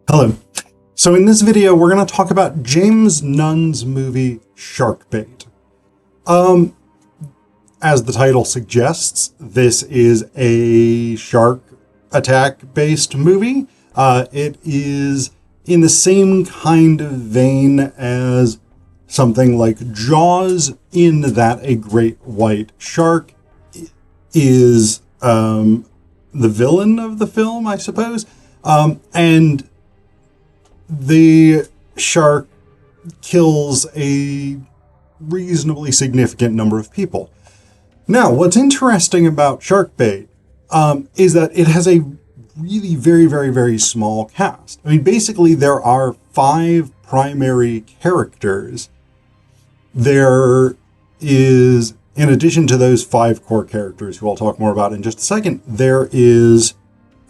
Hello. So in this video, we're going to talk about James Nunn's movie Sharkbait. As the title suggests, this is a shark attack-based movie. It is in the same kind of vein as something like Jaws, in that a great white shark is the villain of the film, I suppose. And the shark kills a reasonably significant number of people. Now, what's interesting about Sharkbait is that it has a really very, very, very small cast. I mean, basically, there are 5 primary characters. There is, in addition to those 5 core characters, who I'll talk more about in just a second, there is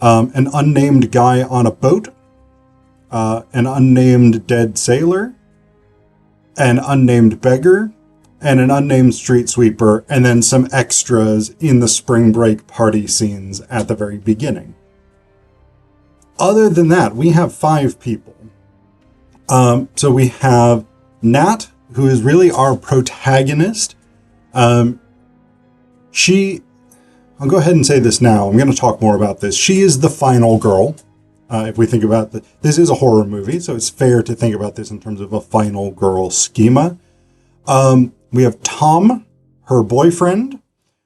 an unnamed guy on a boat, an unnamed dead sailor, an unnamed beggar, and an unnamed street sweeper, and then some extras in the spring break party scenes at the very beginning. Other than that, we have 5 people. So we have Nat, who is really our protagonist. I'll go ahead and say this now. I'm going to talk more about this. She is the final girl. If we think about this is a horror movie, so it's fair to think about this in terms of a final girl schema. We have Tom, her boyfriend.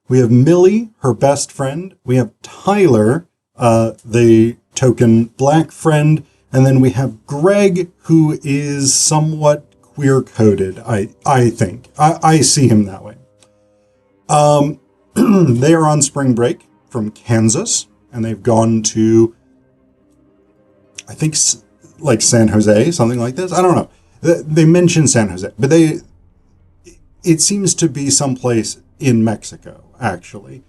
We have Millie, her best friend. We have Tyler, the token black friend. And then we have Greg, who is somewhat queer-coded, I think. I see him that way. They are on spring break from Kansas, and they've gone to, I think, like San Jose, something like this. I don't know. They mention San Jose, but it seems to be someplace in Mexico, actually,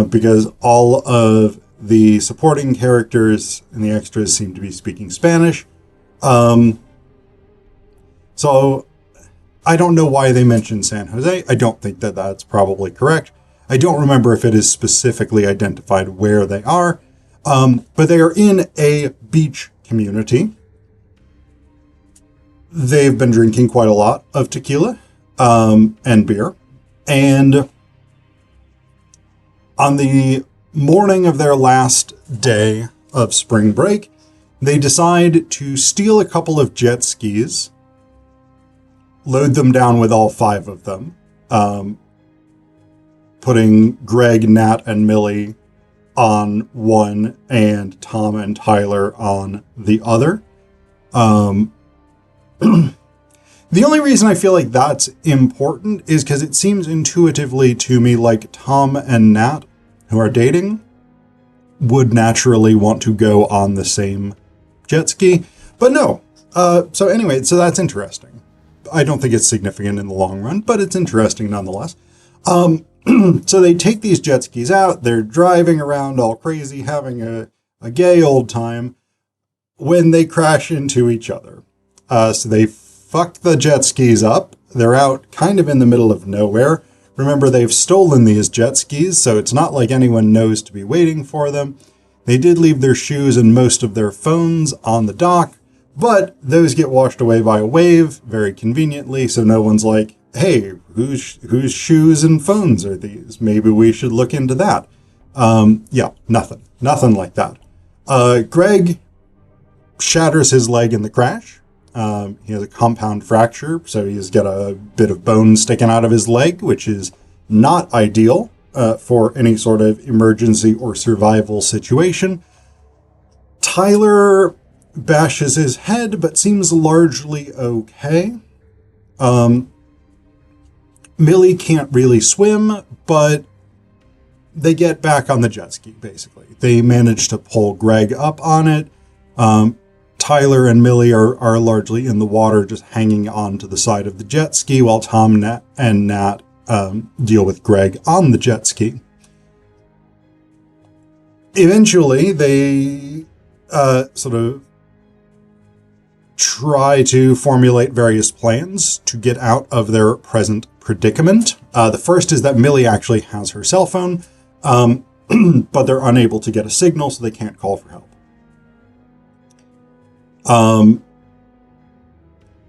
because all of the supporting characters and the extras seem to be speaking Spanish. So I don't know why they mentioned San Jose. I don't think that that's probably correct. I don't remember if it is specifically identified where they are, but they are in a beach community. They've been drinking quite a lot of tequila and beer. And on the morning of their last day of spring break, they decide to steal a couple of jet skis, load them down with all 5 of them, putting Greg, Nat, and Millie on one and Tom and Tyler on the other. The only reason I feel like that's important is because it seems intuitively to me like Tom and Nat, who are dating, would naturally want to go on the same jet ski. But no. So anyway, so that's interesting. I don't think it's significant in the long run, but it's interesting nonetheless. So they take these jet skis out. They're driving around all crazy, having a gay old time, when they crash into each other. So they fucked the jet skis up. They're out kind of in the middle of nowhere. Remember, they've stolen these jet skis, so it's not like anyone knows to be waiting for them. They did leave their shoes and most of their phones on the dock, but those get washed away by a wave very conveniently, so no one's like, hey, whose shoes and phones are these? Maybe we should look into that. Yeah, nothing like that. Greg shatters his leg in the crash. He has a compound fracture, so he's got a bit of bone sticking out of his leg, which is not ideal for any sort of emergency or survival situation. Tyler bashes his head, but seems largely okay. Millie can't really swim, but they get back on the jet ski, basically. They manage to pull Greg up on it. Tyler and Millie are largely in the water, just hanging on to the side of the jet ski, while Tom and Nat deal with Greg on the jet ski. Eventually, they sort of try to formulate various plans to get out of their present predicament. The first is that Millie actually has her cell phone, but they're unable to get a signal, so they can't call for help.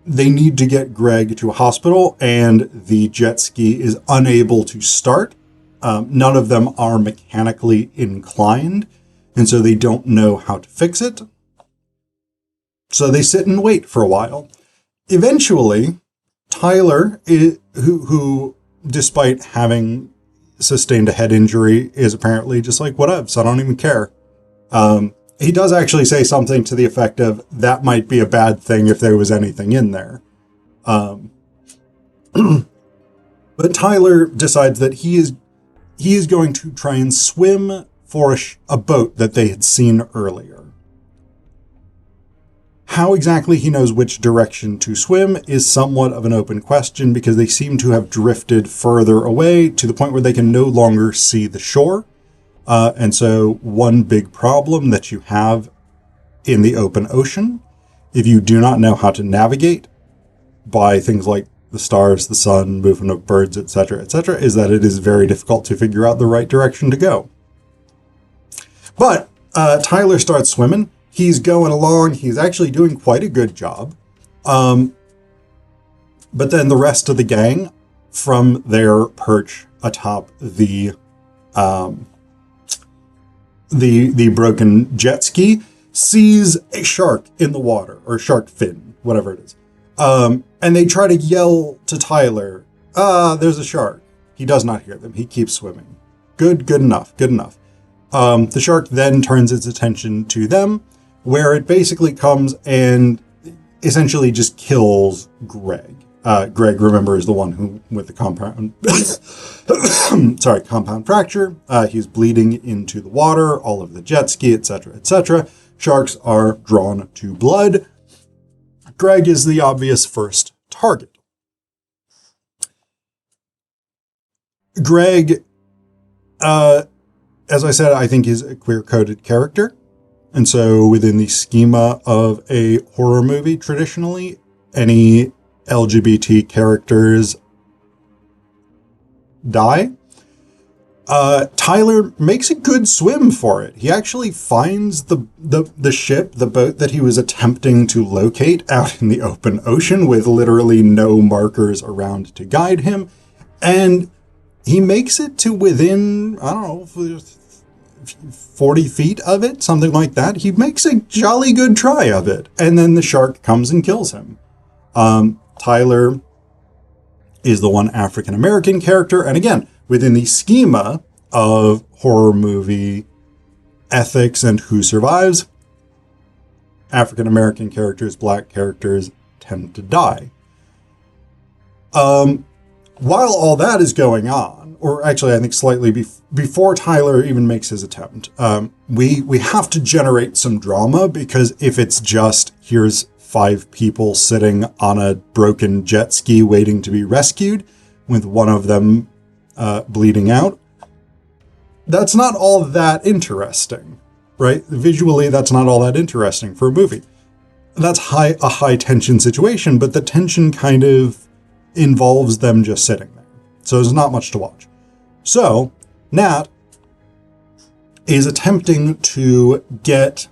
They need to get Greg to a hospital, and the jet ski is unable to start. None of them are mechanically inclined, and so they don't know how to fix it. So they sit and wait for a while. Eventually, Tyler, who despite having sustained a head injury, is apparently just like, whatever, so I don't even care. He does actually say something to the effect of, that might be a bad thing if there was anything in there. But Tyler decides that he is going to try and swim for a boat that they had seen earlier. How exactly he knows which direction to swim is somewhat of an open question, because they seem to have drifted further away to the point where they can no longer see the shore. And so one big problem that you have in the open ocean, if you do not know how to navigate by things like the stars, the sun, movement of birds, etc., is that it is very difficult to figure out the right direction to go. But Tyler starts swimming. He's going along. He's actually doing quite a good job. But then the rest of the gang, from their perch atop the broken jet ski, sees a shark in the water, or shark fin, whatever it is. And they try to yell to Tyler, there's a shark. He does not hear them. He keeps swimming. Good enough. The shark then turns its attention to them, where it basically comes and essentially just kills Greg. Greg, remember, is the one who, with the compound fracture. He's bleeding into the water, all of the jet ski, etc. Sharks are drawn to blood. Greg is the obvious first target. Greg, as I said, I think is a queer-coded character. And so within the schema of a horror movie, traditionally, any LGBT characters die. Tyler makes a good swim for it. He actually finds the ship, the boat that he was attempting to locate out in the open ocean with literally no markers around to guide him. And he makes it to within, I don't know, 40 feet of it, something like that. He makes a jolly good try of it. And then the shark comes and kills him. Tyler is the one African-American character. And again, within the schema of horror movie ethics and who survives, African-American characters, black characters tend to die. While all that is going on, or actually I think slightly before Tyler even makes his attempt, we have to generate some drama, because if it's just, here's 5 people sitting on a broken jet ski waiting to be rescued, with one of them bleeding out, that's not all that interesting, right? Visually, that's not all that interesting for a movie. That's a high tension situation, but the tension kind of involves them just sitting there. So there's not much to watch. So Nat is attempting to get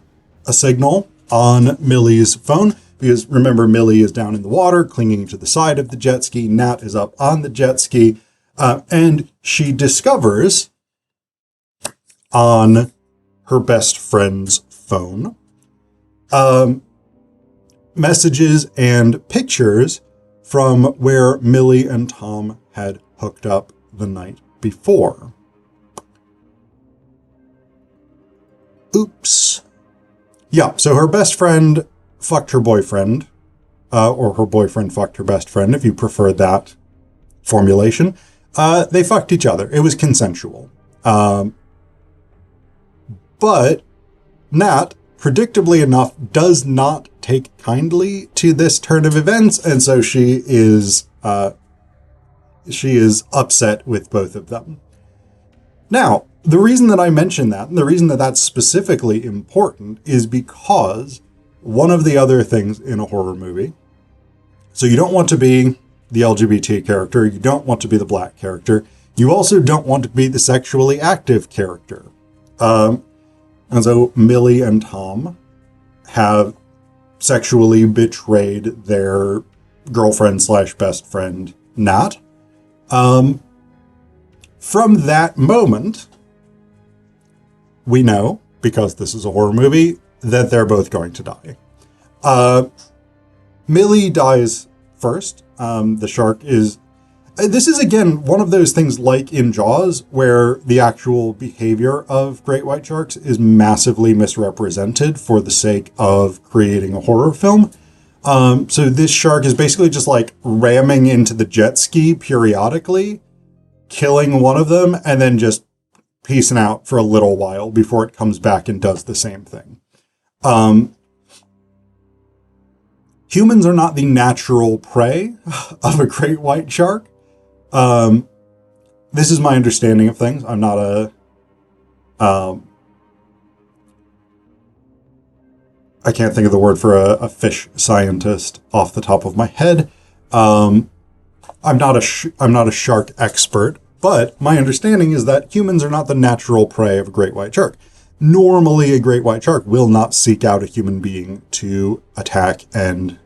a signal on Millie's phone, because remember, Millie is down in the water, clinging to the side of the jet ski. Nat is up on the jet ski, and she discovers on her best friend's phone messages and pictures from where Millie and Tom had hooked up the night before. Oops. Yeah, so her best friend fucked her boyfriend, or her boyfriend fucked her best friend, if you prefer that formulation. They fucked each other. It was consensual. But Nat, predictably enough, does not take kindly to this turn of events, and so she is upset with both of them. Now, the reason that I mention that, and the reason that that's specifically important, is because one of the other things in a horror movie, so you don't want to be the LGBT character, you don't want to be the black character, you also don't want to be the sexually active character. And so Millie and Tom have sexually betrayed their girlfriend slash best friend, Nat. From that moment, we know, because this is a horror movie, that they're both going to die. Millie dies first. The shark is... This is, again, one of those things like in Jaws, where the actual behavior of great white sharks is massively misrepresented for the sake of creating a horror film. So this shark is basically just like ramming into the jet ski periodically, killing one of them, and then just peacing out for a little while before it comes back and does the same thing. Humans are not the natural prey of a great white shark. This is my understanding of things. I'm not I can't think of the word for a fish scientist off the top of my head. I'm not a shark expert, but my understanding is that humans are not the natural prey of a great white shark. Normally, a great white shark will not seek out a human being to attack and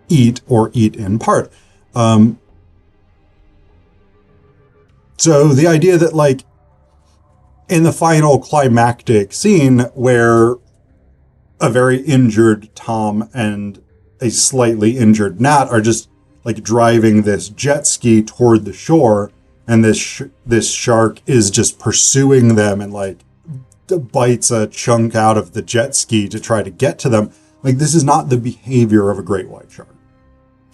eat or eat in part. So the idea that, like, in the final climactic scene where a very injured Tom and a slightly injured Nat are just like driving this jet ski toward the shore, and this shark is just pursuing them and like bites a chunk out of the jet ski to try to get to them. Like, this is not the behavior of a great white shark.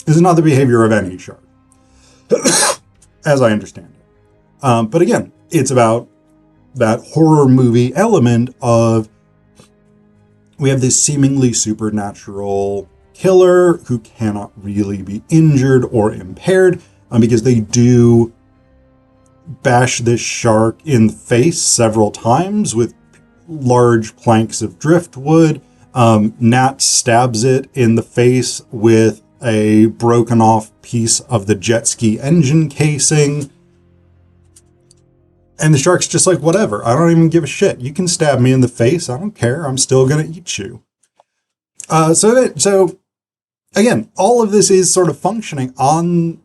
This is not the behavior of any shark, as I understand it. But again, it's about that horror movie element of, we have this seemingly supernatural killer who cannot really be injured or impaired, because they do bash this shark in the face several times with large planks of driftwood. Nat stabs it in the face with a broken off piece of the jet ski engine casing. And the shark's just like, whatever, I don't even give a shit. You can stab me in the face. I don't care. I'm still going to eat you. So again, all of this is sort of functioning on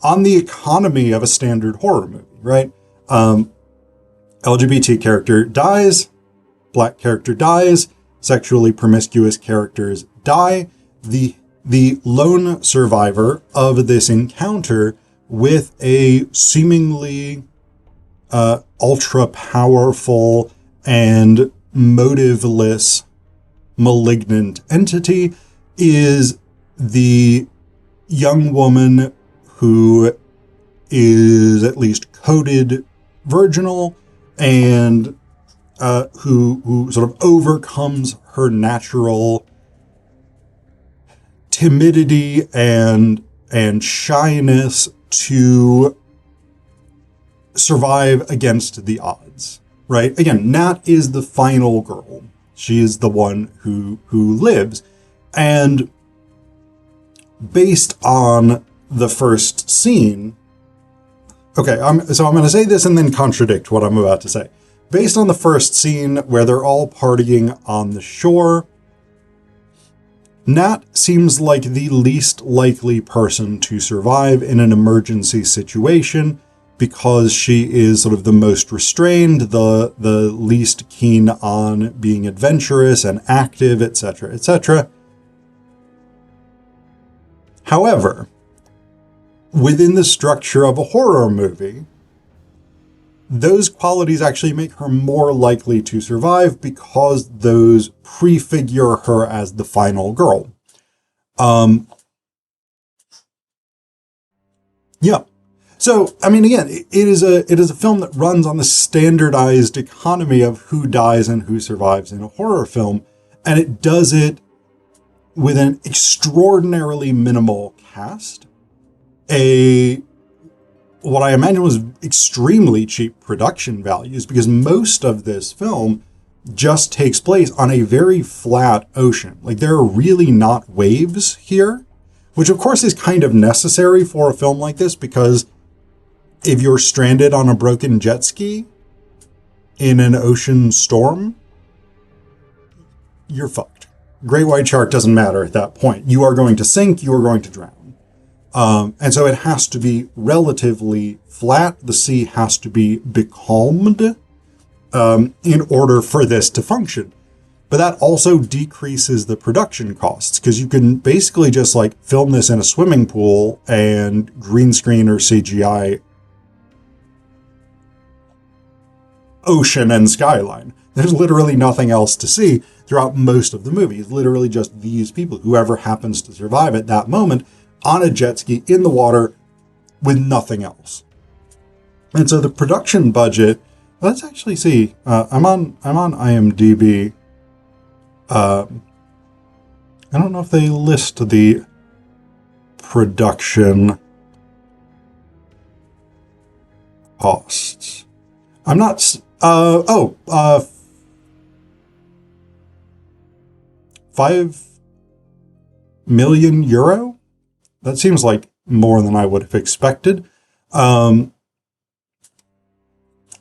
the economy of a standard horror movie, right? LGBT character dies, black character dies, sexually promiscuous characters die. The lone survivor of this encounter with a seemingly ultra powerful and motiveless malignant entity is the young woman who is at least coded virginal and who sort of overcomes her natural timidity and shyness to survive against the odds, right? Again, Nat is the final girl. She is the one who lives. And based on the first scene, okay, so I'm going to say this and then contradict what I'm about to say. Based on the first scene where they're all partying on the shore, Nat seems like the least likely person to survive in an emergency situation, because she is sort of the most restrained, the least keen on being adventurous and active, etc., etc. However, within the structure of a horror movie, those qualities actually make her more likely to survive because those prefigure her as the final girl. Yeah. So, I mean, again, it is a film that runs on the standardized economy of who dies and who survives in a horror film, and it does it with an extraordinarily minimal cast, what I imagine was extremely cheap production values, because most of this film just takes place on a very flat ocean. Like, there are really not waves here, which of course is kind of necessary for a film like this, because if you're stranded on a broken jet ski in an ocean storm, you're fucked, great white shark doesn't matter at that point. You are going to sink, you are going to drown. And so it has to be relatively flat. The sea has to be becalmed in order for this to function. But that also decreases the production costs, because you can basically just like film this in a swimming pool and green screen or CGI ocean and skyline. There's literally nothing else to see throughout most of the movie. It's literally just these people, whoever happens to survive at that moment, on a jet ski in the water with nothing else. And so the production budget, let's actually see. I'm on IMDb. I don't know if they list the production costs. I'm not. €5 million. That seems like more than I would have expected. The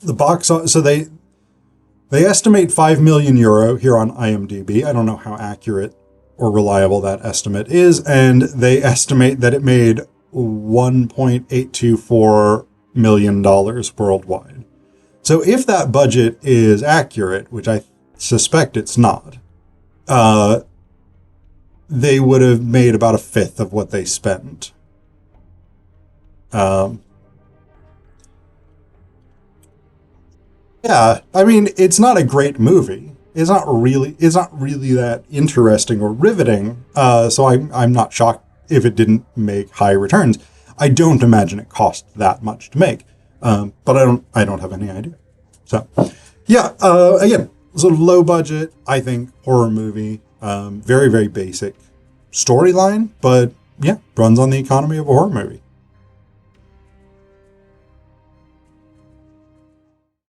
box, so they estimate €5 million here on IMDb. I don't know how accurate or reliable that estimate is, and they estimate that it made $1.824 million worldwide. So if that budget is accurate, which I suspect it's not, they would have made about a fifth of what they spent. Yeah, I mean, it's not a great movie. It's not really that interesting or riveting. So I'm not shocked if it didn't make high returns. I don't imagine it cost that much to make. But I don't have any idea. So, yeah, again, sort of low budget, I think, horror movie. Very, very basic storyline, but yeah, runs on the economy of a horror movie.